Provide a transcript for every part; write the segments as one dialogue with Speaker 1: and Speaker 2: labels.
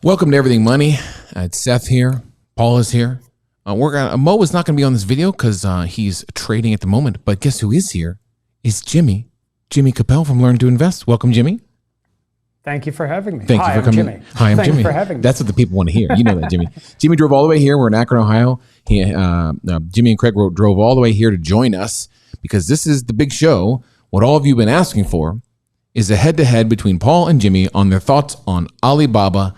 Speaker 1: Welcome to Everything Money. It's Seth here. Paul is here. Mo is not going to be on this video because he's trading at the moment. But guess who is here? Is Jimmy Covel from Learn to Invest. Welcome, Jimmy.
Speaker 2: Thank you for having me.
Speaker 1: Thank you for coming.
Speaker 2: Jimmy.
Speaker 1: Hi, I'm
Speaker 2: Thank
Speaker 1: Jimmy.
Speaker 2: you for having me.
Speaker 1: That's what the people want to hear. You know that, Jimmy. Jimmy drove all the way here. We're in Akron, Ohio. Jimmy and Craig drove all the way here to join us because this is the big show. What all of you have been asking for is a head-to-head between Paul and Jimmy on their thoughts on Alibaba.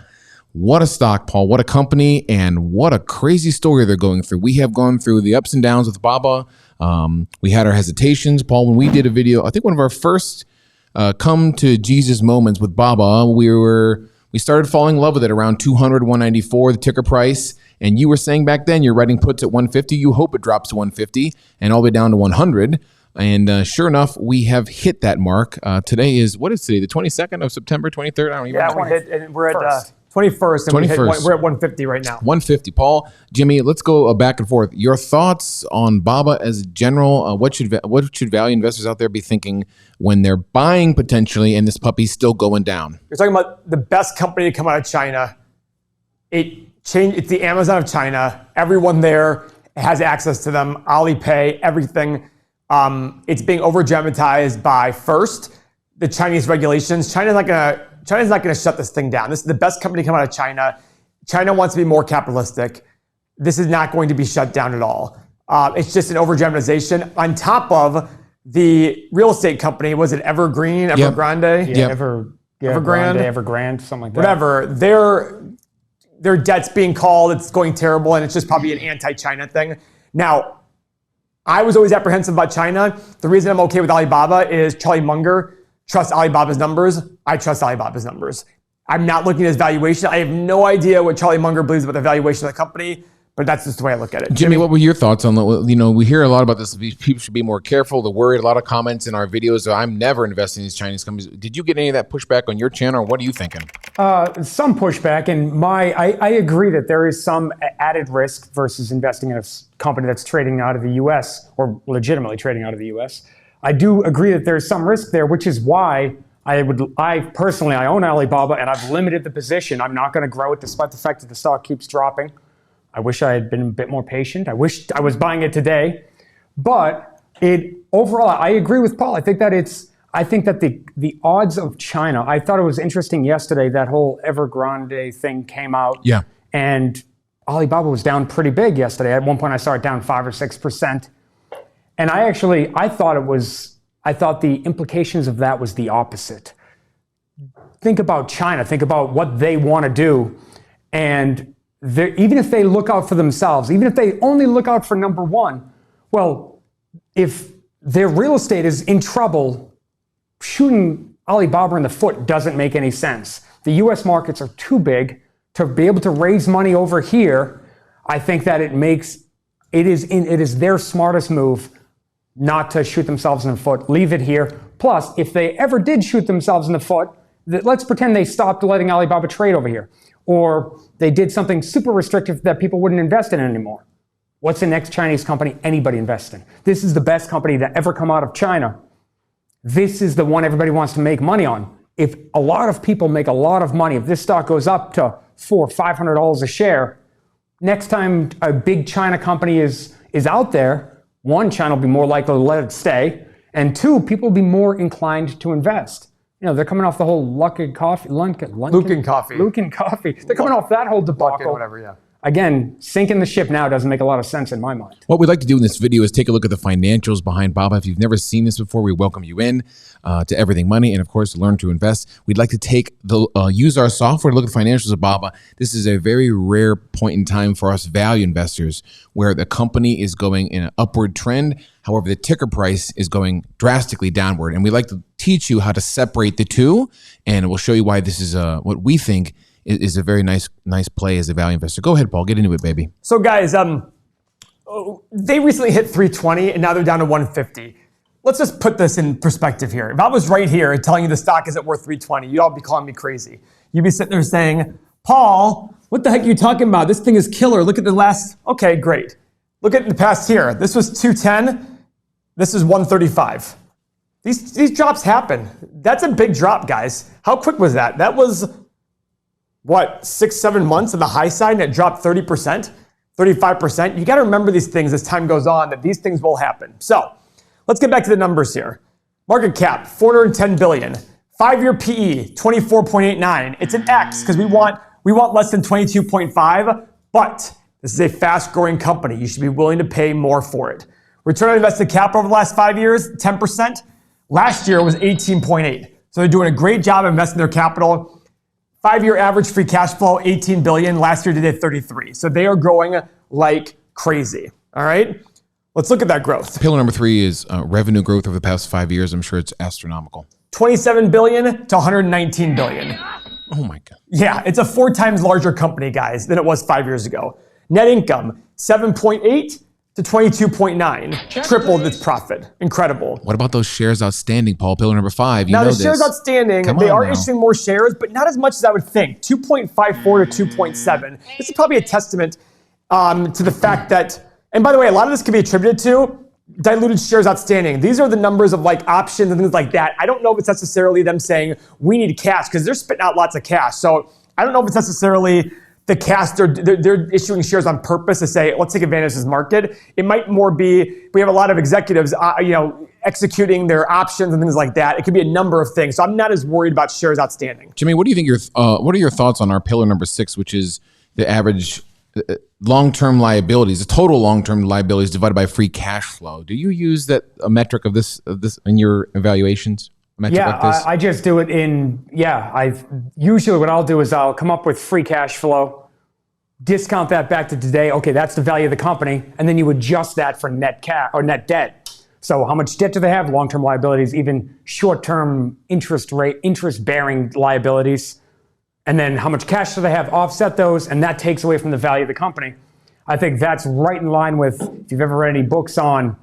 Speaker 1: What a stock, Paul. What a company, and what a crazy story they're going through. We have gone through the ups and downs with Baba. We had our hesitations. Paul, when we did a video, I think one of our first come to Jesus moments with Baba, we started falling in love with it around 200, 194, the ticker price. And you were saying back then you're writing puts at 150. You hope it drops to 150 and all the way down to 100. And sure enough, we have hit that mark. Today is, what is today? The 22nd of September, 23rd? I don't even know.
Speaker 2: Yeah, we hit, and we're at 21st, and we're at 150 right now.
Speaker 1: 150. Paul, Jimmy, let's go back and forth. Your thoughts on Baba as general? What should value investors out there be thinking when they're buying potentially and this puppy's still going down?
Speaker 2: You're talking about the best company to come out of China. It's the Amazon of China. Everyone there has access to them. Alipay, everything. It's being over-dramatized by, first, the Chinese regulations. China's not going to shut this thing down. This is the best company to come out of China. China wants to be more capitalistic. This is not going to be shut down at all. It's just an over-dramatization. On top of the real estate company, was it Evergreen, Evergrande?
Speaker 1: Yep.
Speaker 2: Evergrande, something like that.
Speaker 1: Whatever.
Speaker 2: Their debt's being called. It's going terrible, and it's just probably an anti-China thing. Now, I was always apprehensive about China. The reason I'm okay with Alibaba is Charlie Munger trusts Alibaba's numbers. I trust Alibaba's numbers. I'm not looking at his valuation. I have no idea what Charlie Munger believes about the valuation of the company, but that's just the way I look at it.
Speaker 1: Jimmy, what were your thoughts on we hear a lot about this. People should be more careful. They're worried. A lot of comments in our videos. So I'm never investing in these Chinese companies. Did you get any of that pushback on your channel, or what are you thinking?
Speaker 3: Some pushback, and I agree that there is some added risk versus investing in a company that's trading out of the U.S. or legitimately trading out of the U.S. I do agree that there's some risk there, which is why I personally own Alibaba, and I've limited the position. I'm not going to grow it despite the fact that the stock keeps dropping. I wish I had been a bit more patient. I wish I was buying it today. But overall, I agree with Paul. I think that the odds of China, I thought it was interesting yesterday, that whole Evergrande thing came out.
Speaker 1: Yeah.
Speaker 3: And Alibaba was down pretty big yesterday. At one point I saw it down 5 or 6%. And I thought the implications of that was the opposite. Think about China, think about what they want to do. And even if they look out for themselves, even if they only look out for number one, well, if their real estate is in trouble, shooting Alibaba in the foot doesn't make any sense. The US markets are too big to be able to raise money over here. I think that it is their smartest move not to shoot themselves in the foot, leave it here. Plus, if they ever did shoot themselves in the foot, let's pretend they stopped letting Alibaba trade over here, or they did something super restrictive that people wouldn't invest in anymore. What's the next Chinese company anybody invests in? This is the best company to ever come out of China. This is the one everybody wants to make money on. If a lot of people make a lot of money, if this stock goes up to $400 or $500 a share, next time a big China company is out there, one, China will be more likely to let it stay, and two, people will be more inclined to invest. They're coming off the whole Luckin coffee. They're coming off that whole debacle.
Speaker 2: Whatever, yeah.
Speaker 3: Again, sinking the ship now doesn't make a lot of sense in my mind.
Speaker 1: What we'd like to do in this video is take a look at the financials behind Baba. If you've never seen this before, we welcome you in to Everything Money, and of course, Learn to Invest. We'd like to use our software to look at the financials of Baba. This is a very rare point in time for us value investors where the company is going in an upward trend. However, the ticker price is going drastically downward, and we like to teach you how to separate the two, and we'll show you why this is what we think is a very nice play as a value investor. Go ahead, Paul. Get into it, baby.
Speaker 2: So, guys, they recently hit 320, and now they're down to 150. Let's just put this in perspective here. If I was right here telling you the stock isn't worth 320, you'd all be calling me crazy. You'd be sitting there saying, Paul, what the heck are you talking about? This thing is killer. Look at the last. Okay, great. Look at the past here. This was 210. This is 135. These drops happen. That's a big drop, guys. How quick was that? That was 6-7 months on the high side, and it dropped 30%, 35%. You got to remember these things as time goes on, that these things will happen. So let's get back to the numbers here. Market cap, $410 billion. 5-year PE, 24.89. It's an X because we want less than 22.5, but this is a fast-growing company. You should be willing to pay more for it. Return on invested capital over the last 5 years, 10%. Last year was 18.8. So they're doing a great job investing their capital. 5-year average free cash flow, $18 billion. Last year they did 33. So they are growing like crazy. All right? Let's look at that growth.
Speaker 1: Pillar number 3 is revenue growth over the past 5 years. I'm sure it's astronomical.
Speaker 2: 27 billion to 119 billion.
Speaker 1: Oh my God.
Speaker 2: Yeah, it's a 4 times larger company, guys, than it was 5 years ago. Net income, 7.8 to 22.9. Tripled its profit. Incredible.
Speaker 1: What about those shares outstanding, Paul? Pillar number 5.
Speaker 2: Now, the shares outstanding, they are issuing more shares, but not as much as I would think. 2.54 to 2.7. This is probably a testament to the fact that, and by the way, a lot of this can be attributed to diluted shares outstanding. These are the numbers of like options and things like that. I don't know if it's necessarily them saying we need cash, because they're spitting out lots of cash. So I don't know if it's necessarily the cash, they're issuing shares on purpose to say, let's take advantage of this market. It might more be, we have a lot of executives, executing their options and things like that. It could be a number of things. So I'm not as worried about shares outstanding.
Speaker 1: Jimmy, what do you think what are your thoughts on our pillar number 6, which is the average long-term liabilities, the total long-term liabilities divided by free cash flow? Do you use a metric of this in your evaluations?
Speaker 3: I just do it usually what I'll do is I'll come up with free cash flow, discount that back to today. Okay, that's the value of the company. And then you adjust that for net debt. So how much debt do they have? Long-term liabilities, even short-term interest-bearing liabilities. And then how much cash do they have? Offset those, and that takes away from the value of the company. I think that's right in line with, if you've ever read any books on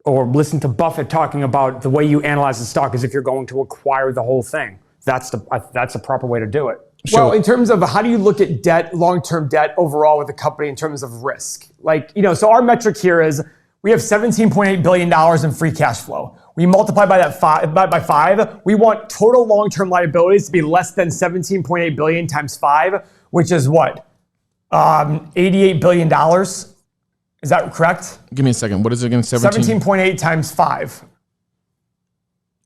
Speaker 3: or listened to Buffett talking about the way you analyze the stock is if you're going to acquire the whole thing. That's the proper way to do it.
Speaker 2: Well, in terms of how do you look at debt, long-term debt overall with the company in terms of risk? So our metric here is we have $17.8 billion in free cash flow. We multiply by that by 5. We want total long-term liabilities to be less than $17.8 billion times 5, which is what? $88 billion. Is that correct?
Speaker 1: Give me a second. What is it again?
Speaker 2: 17.8 times 5.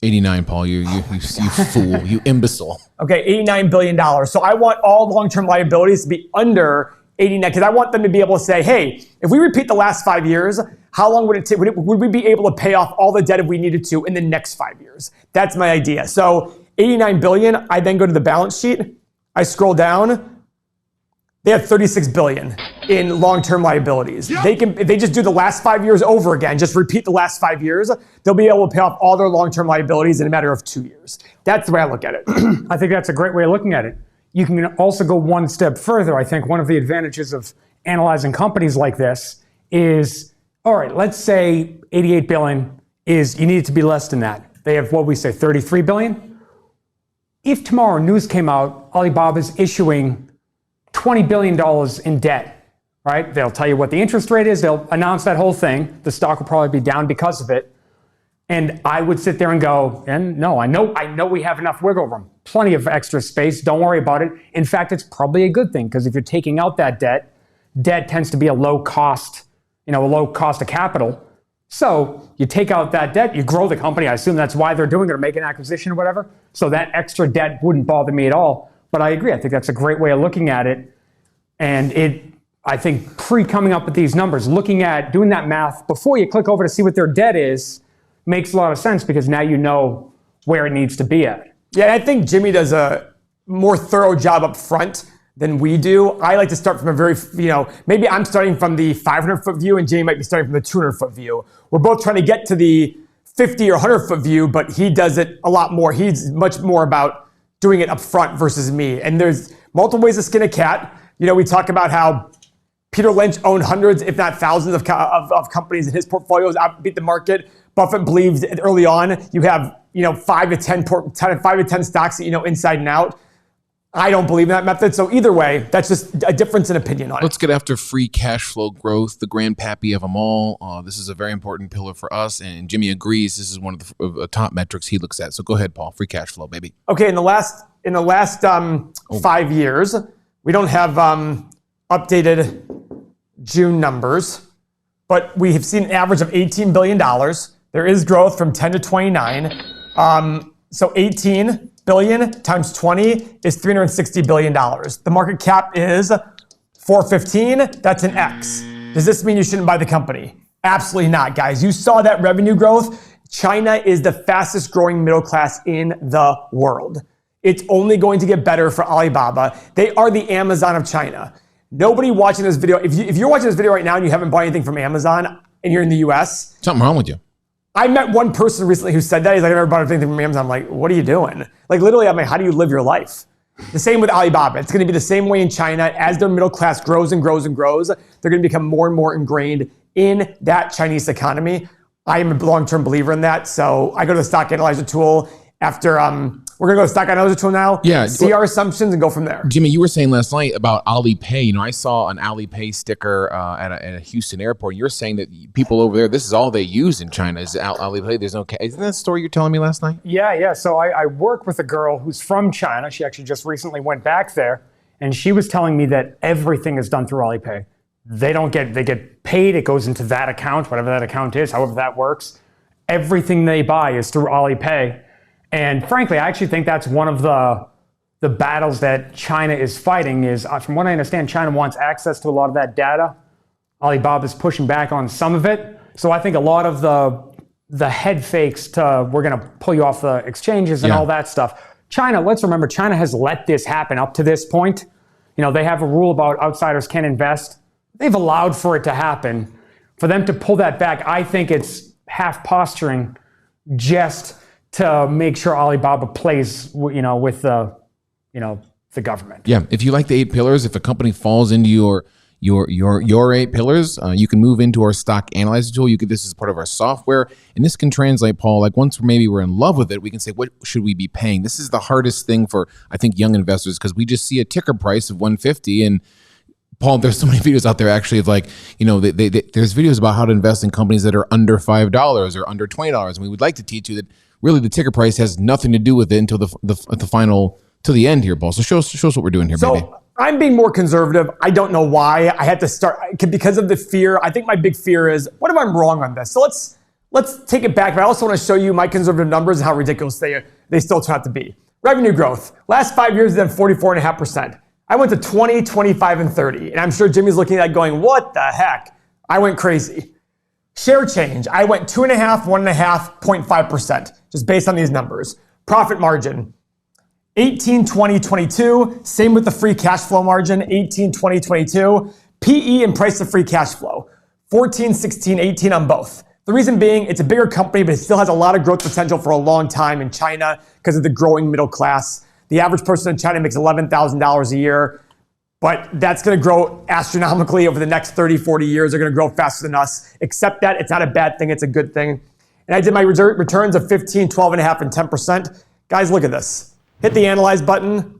Speaker 1: 89, Paul. You fool. You imbecile.
Speaker 2: Okay, $89 billion. So I want all long-term liabilities to be under 89, because I want them to be able to say, hey, if we repeat the last 5 years, how long would it take? Would we be able to pay off all the debt if we needed to in the next 5 years? That's my idea. So 89 billion, I then go to the balance sheet. I scroll down. They have 36 billion in long-term liabilities. Yep. If they just do the last 5 years over again, just repeat the last 5 years, they'll be able to pay off all their long-term liabilities in a matter of 2 years. That's the way I look at it.
Speaker 3: I think that's a great way of looking at it. You can also go one step further. I think one of the advantages of analyzing companies like this is, all right, let's say 88 billion is, you need it to be less than that. They have, 33 billion? If tomorrow news came out, Alibaba's issuing $20 billion in debt, right? They'll tell you what the interest rate is. They'll announce that whole thing. The stock will probably be down because of it. And I would sit there and go, and no, I know we have enough wiggle room, plenty of extra space. Don't worry about it. In fact, it's probably a good thing, because if you're taking out that debt tends to be a low cost of capital. So you take out that debt, you grow the company. I assume that's why they're doing it, or make an acquisition or whatever. So that extra debt wouldn't bother me at all. But I agree. I think that's a great way of looking at it. And I think coming up with these numbers, doing that math before you click over to see what their debt is, makes a lot of sense, because now you know where it needs to be at.
Speaker 2: Yeah, and I think Jimmy does a more thorough job up front than we do. I like to start from a very, maybe I'm starting from the 500-foot view and Jimmy might be starting from the 200-foot view. We're both trying to get to the 50 or 100-foot view, but he does it a lot more. He's much more about doing it up front versus me. And there's multiple ways to skin a cat. We talk about how Peter Lynch owned hundreds, if not thousands of companies in his portfolios, outbeat the market. Buffett believes early on you have 5 to 10 stocks that you know inside and out. I don't believe in that method. So either way, that's just a difference in opinion on it.
Speaker 1: Let's get after free cash flow growth, the grandpappy of them all. This is a very important pillar for us, and Jimmy agrees this is one of the top metrics he looks at. So go ahead, Paul. Free cash flow, baby.
Speaker 2: Okay, in the last 5 years, we don't have updated June numbers, but we have seen an average of $18 billion. There is growth from 10 to 29. So 18 billion times 20 is $360 billion. The market cap is 415. That's an X. Does this mean you shouldn't buy the company? Absolutely not, guys. You saw that revenue growth. China is the fastest growing middle class in the world. It's only going to get better for Alibaba. They are the Amazon of China. Nobody watching this video, if you're watching this video right now and you haven't bought anything from Amazon and you're in the US.
Speaker 1: Something wrong with you.
Speaker 2: I met one person recently who said that. He's like, I never bought anything from Amazon. I'm like, what are you doing? Like literally, I'm like, how do you live your life? The same with Alibaba. It's going to be the same way in China. As their middle class grows and grows and grows, they're going to become more and more ingrained in that Chinese economy. I am a long-term believer in that. So I go to the stock analyzer tool after, we're going to go to the stock analyzer tool now.
Speaker 1: Yeah.
Speaker 2: See our assumptions and go from there.
Speaker 1: Jimmy, you were saying last night about Alipay. You know, I saw an Alipay sticker at a Houston airport. You're saying that people over there, this is all they use in China is Alipay. There's no cash. Isn't that the story you're telling me last night?
Speaker 3: Yeah. So I work with a girl who's from China. She actually just recently went back there, and she was telling me that everything is done through Alipay. They get paid. It goes into that account, whatever that account is, however that works. Everything they buy is through Alipay. And frankly, I actually think that's one of the battles that China is fighting is, from what I understand, China wants access to a lot of that data. Alibaba's pushing back on some of it. So I think a lot of the head fakes to, we're going to pull you off the exchanges and all that stuff. China, let's remember, China has let this happen up to this point. You know, they have a rule about outsiders can't invest. They've allowed for it to happen. For them to pull that back, I think it's half posturing just to make sure Alibaba plays, with the government.
Speaker 1: Yeah. If you like the 8 pillars, if a company falls into your 8 pillars, you can move into our stock analyzer tool. This is part of our software, and this can translate, Paul. Like once maybe we're in love with it, we can say, what should we be paying? This is the hardest thing for, I think, young investors because we just see a ticker price of 150 and. Paul, there's so many videos out there actually of like, there's videos about how to invest in companies that are under $5 or under $20. And we would like to teach you that really the ticker price has nothing to do with it until the final, to the end here, Paul. So show us what we're doing here, baby.
Speaker 2: So I'm being more conservative. I don't know why. I had to start because of the fear. I think my big fear is, what if I'm wrong on this? So let's take it back. But I also want to show you my conservative numbers and how ridiculous they still turn out to be. Revenue growth. Last 5 years, they've done 44.5%. I went to 20, 25, and 30. And I'm sure Jimmy's looking at that going, what the heck? I went crazy. Share change. I went 2.5, 1.5, 0.5%, just based on these numbers. Profit margin. 18, 20, 22. Same with the free cash flow margin. 18, 20, 22. PE and price of free cash flow. 14, 16, 18 on both. The reason being, it's a bigger company, but it still has a lot of growth potential for a long time in China because of the growing middle class. The average person in China makes $11,000 a year, but that's going to grow astronomically over the next 30, 40 years. They're going to grow faster than us. Except that it's not a bad thing. It's a good thing. And I did my returns of 15, 12.5, and 10%. Guys, look at this. Hit the analyze button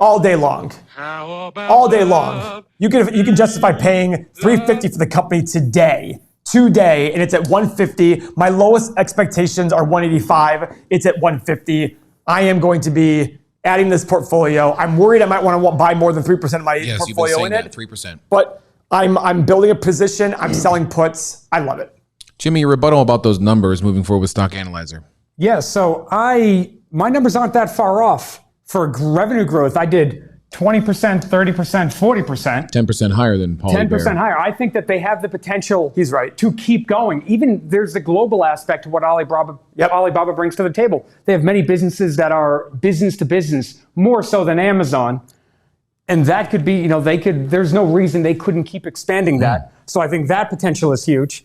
Speaker 2: all day long. All day long. You can justify paying $350 for the company today, and it's at 150. My lowest expectations are 185. It's at 150. I am going to be adding this portfolio. I'm worried I might want to buy more than 3% of my portfolio in it.
Speaker 1: 3%.
Speaker 2: But I'm building a position. I'm selling puts. I love it.
Speaker 1: Jimmy, your rebuttal about those numbers moving forward with Stock Analyzer.
Speaker 3: Yeah, so my numbers aren't that far off. For revenue growth, I did 20%, 30%, 40%.
Speaker 1: 10% higher than Paul.
Speaker 3: 10% higher. I think that they have the potential.
Speaker 2: He's right.
Speaker 3: To keep going. Even there's the global aspect of what Alibaba brings to the table. They have many businesses that are business to business, more so than Amazon. And that could be, there's no reason they couldn't keep expanding that. So I think that potential is huge.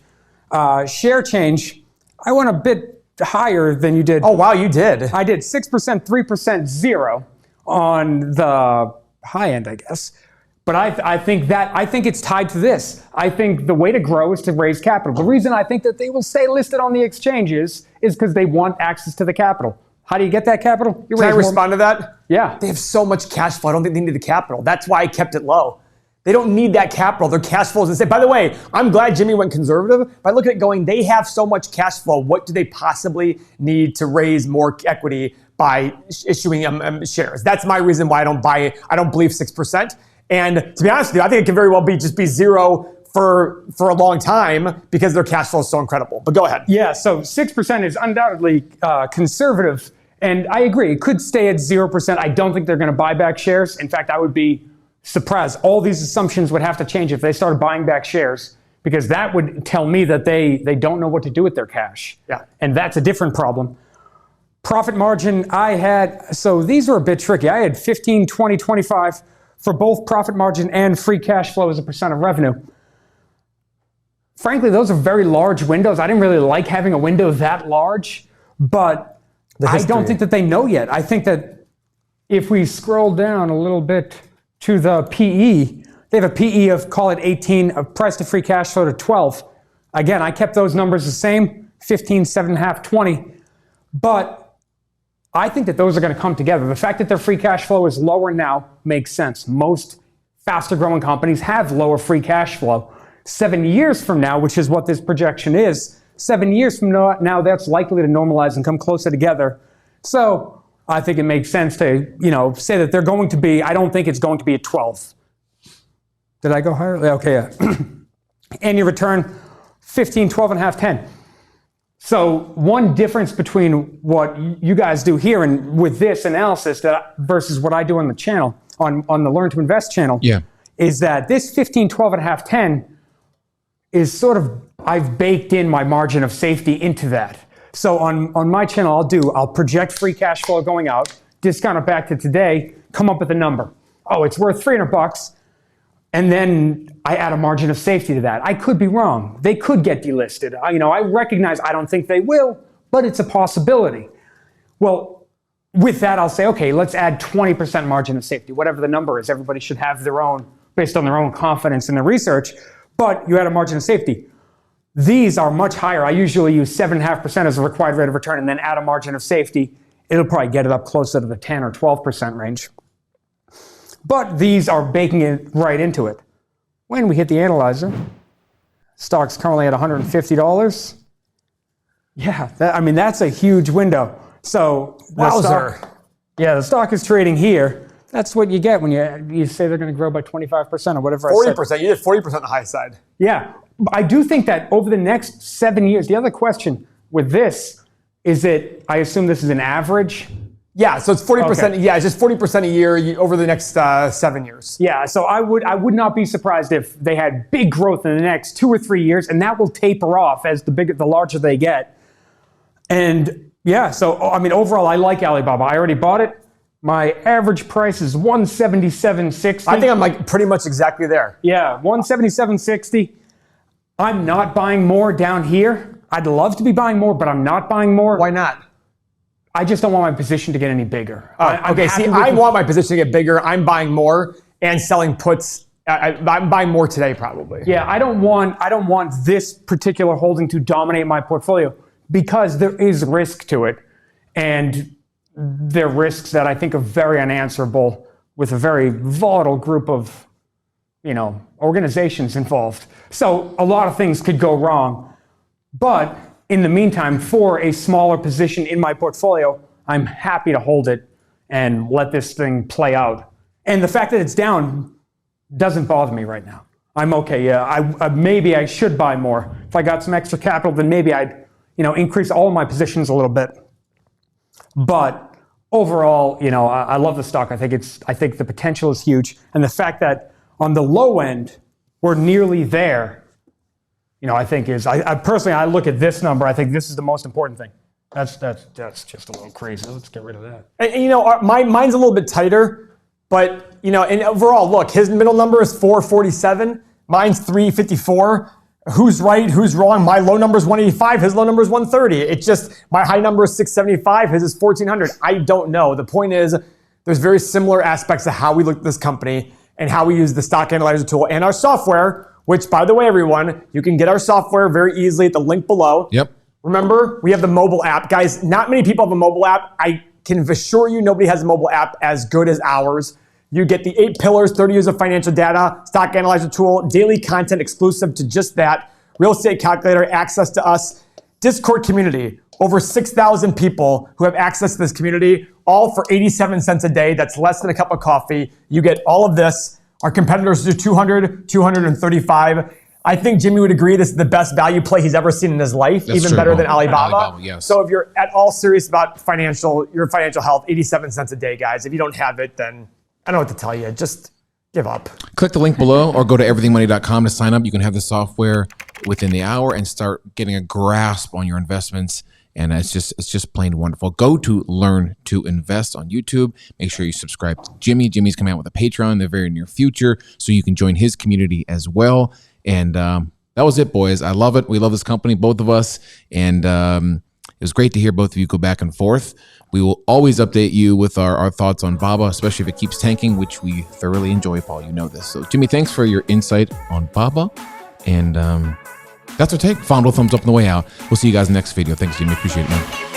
Speaker 3: Share change, I went a bit higher than you did.
Speaker 2: Oh, wow, you did.
Speaker 3: I did 6%, 3%, 0 on the high end, I guess. But I think it's tied to this. I think the way to grow is to raise capital. The reason I think that they will stay listed on the exchanges is because they want access to the capital. How do you get that capital?
Speaker 2: Can I respond to that?
Speaker 3: Yeah.
Speaker 2: They have so much cash flow. I don't think they need the capital. That's why I kept it low. They don't need that capital. Their cash flow is insane. By the way, I'm glad Jimmy went conservative. If I look at it going, they have so much cash flow. What do they possibly need to raise more equity by issuing shares? That's my reason why I don't buy it. I don't believe 6%. And to be honest with you, I think it can very well be just be zero for a long time because their cash flow is so incredible. But go ahead.
Speaker 3: Yeah, so 6% is undoubtedly conservative. And I agree, it could stay at 0%. I don't think they're going to buy back shares. In fact, I would be surprised. All these assumptions would have to change if they started buying back shares, because that would tell me that they don't know what to do with their cash.
Speaker 2: Yeah.
Speaker 3: And that's a different problem. Profit margin, so these were a bit tricky. I had 15, 20, 25 for both profit margin and free cash flow as a percent of revenue. Frankly, those are very large windows. I didn't really like having a window that large, but I don't think that they know yet. I think that if we scroll down a little bit to the PE, they have a PE of, call it 18, a price to free cash flow to 12. Again, I kept those numbers the same, 15, 7.5, 20. But I think that those are going to come together. The fact that their free cash flow is lower now makes sense. Most faster growing companies have lower free cash flow. 7 years from now, which is what this projection is, 7 years from now, that's likely to normalize and come closer together. So I think it makes sense to, say that they're going to be, I don't think it's going to be at 12. Did I go higher? Okay, yeah. Annual return, 15, 12 and a half, 10. So one difference between what you guys do here and with this analysis versus what I do on the channel, on the Learn to Invest channel, is that this 15, 12 and a half, 10 is sort of, I've baked in my margin of safety into that. So on my channel, I'll project free cash flow going out, discount it back to today, come up with a number. Oh, it's worth $300. And then I add a margin of safety to that. I could be wrong. They could get delisted. I recognize I don't think they will, but it's a possibility. Well, with that, I'll say, okay, let's add 20% margin of safety, whatever the number is. Everybody should have their own, based on their own confidence in the research, but you add a margin of safety. These are much higher. I usually use 7.5% as a required rate of return and then add a margin of safety. It'll probably get it up closer to the 10 or 12% range. But these are baking it right into it. When we hit the analyzer, stock's currently at $150. Yeah, that's a huge window. So the stock is trading here. That's what you get when you say they're going to grow by 25% or whatever.
Speaker 2: 40%. You did 40% on the high side.
Speaker 3: Yeah. I do think that over the next 7 years, the other question with this is that I assume this is an average.
Speaker 2: Yeah, so it's 40%. Okay. Yeah, it's just 40% a year over the next 7 years.
Speaker 3: Yeah, so I would not be surprised if they had big growth in the next 2 or 3 years, and that will taper off as the larger they get. And yeah, so overall, I like Alibaba. I already bought it. My average price is $177.60.
Speaker 2: I think I'm pretty much exactly there.
Speaker 3: Yeah, $177.60. I'm not buying more down here. I'd love to be buying more, but I'm not buying more.
Speaker 2: Why not?
Speaker 3: I just don't want my position to get any bigger.
Speaker 2: Okay, see, I want my position to get bigger. I'm buying more and selling puts. I'm buying more today, probably.
Speaker 3: Yeah, I don't want this particular holding to dominate my portfolio because there is risk to it, and there are risks that I think are very unanswerable with a very volatile group of, organizations involved. So a lot of things could go wrong. But in the meantime, for a smaller position in my portfolio, I'm happy to hold it and let this thing play out. And the fact that it's down doesn't bother me right now. I'm okay. Yeah, maybe I should buy more. If I got some extra capital, then maybe I'd, increase all of my positions a little bit. But overall, I love the stock. I think the potential is huge, and the fact that on the low end we're nearly there, I think is. I personally, I look at this number. I think this is the most important thing. That's just a little crazy. Let's get rid of that.
Speaker 2: And mine's a little bit tighter, but and overall, look, his middle number is 447. Mine's 354. Who's right? Who's wrong? My low number is 185. His low number is 130. It's just my high number is 675. His is 1400. I don't know. The point is, there's very similar aspects of how we look at this company and how we use the stock analyzer tool and our software. Which, by the way, everyone, you can get our software very easily at the link below.
Speaker 1: Yep.
Speaker 2: Remember, we have the mobile app. Guys, not many people have a mobile app. can assure you nobody has a mobile app as good as ours. You get the 8 pillars, 30 years of financial data, stock analyzer tool, daily content exclusive to just that, real estate calculator, access to us, Discord community, over 6,000 people who have access to this community, all for 87 cents a day. That's less than a cup of coffee. You get all of this. Our competitors do 200, 235. I think Jimmy would agree this is the best value play he's ever seen in his life,
Speaker 1: That's
Speaker 2: even
Speaker 1: true.
Speaker 2: better than Alibaba.
Speaker 1: Yes.
Speaker 2: So if you're at all serious about your financial health, 87 cents a day, guys. If you don't have it, then I don't know what to tell you. Just give up.
Speaker 1: Click the link below or go to everythingmoney.com to sign up. You can have the software within the hour and start getting a grasp on your investments. And it's just plain wonderful. Go to Learn to Invest on YouTube. Make sure you subscribe to Jimmy. Jimmy's coming out with a Patreon in the very near future, so you can join his community as well. And that was it, boys. I love it. We love this company, both of us. And it was great to hear both of you go back and forth. We will always update you with our thoughts on Baba, especially if it keeps tanking, which we thoroughly enjoy, Paul. You know this. So, Jimmy, thanks for your insight on Baba. And that's our take. Fondle thumbs up on the way out. We'll see you guys in the next video. Thanks, Jimmy. Appreciate it, man.